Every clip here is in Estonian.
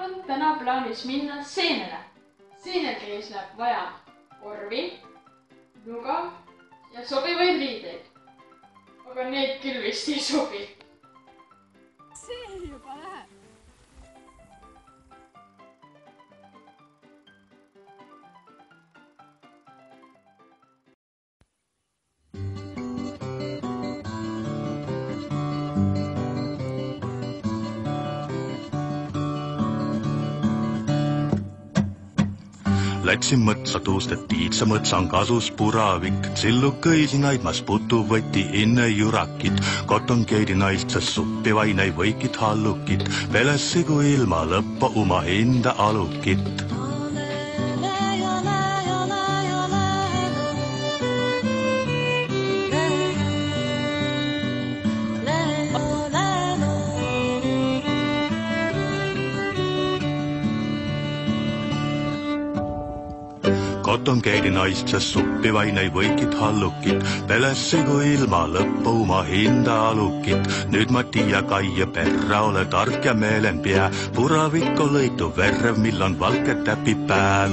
on täna plaanis minna seenele. Seenekees läheb vaja korvi, nuga ja sobivaid riideid. Aga need küll vist ei sobi. See juba läheb. Lätsin mõtsa tuustet tiitsa mõtsan kasus puravik. Sillu kõisinaid mas putu võtti inne jurakit. Koton keidi naistsas suppi vainai võikit hallukit. Pelessigu ilma lõppa uma hinda alukit. Koton keidi naistsas suppi vainai võikit hallukit. Pelessigu ilma lõppa uma hinda alukit. Nüüd ma tiia Kaie perra, ole tark ja meelenpää. Puravikko lõitu verrev, millon valke täpipää.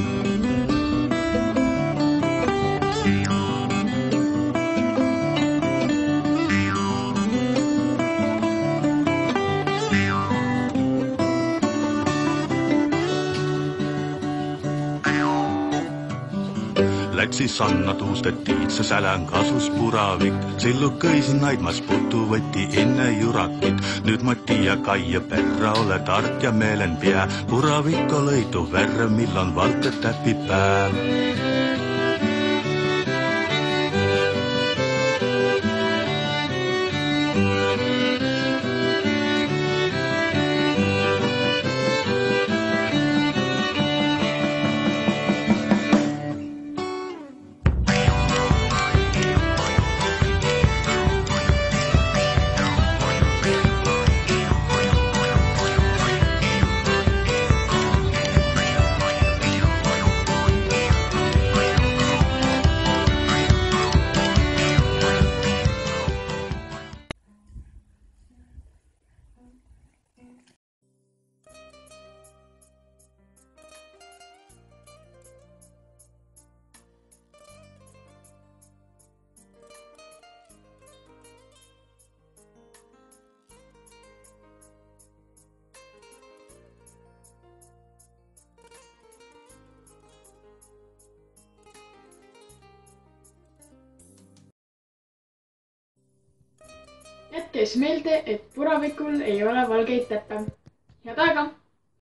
Lätsi Sanna tuustet tiitsa sälän kasus puravik. Sillu kõisinaid mas putu võtti inne jurakit. Nüüd ma tiia Kaie perra, ole tark ja meelenpää. Puravikko lõitu verrev, millon valke täpipää. Jätkes meelde, et puravikul ei ole valgeid täppe. Head aega!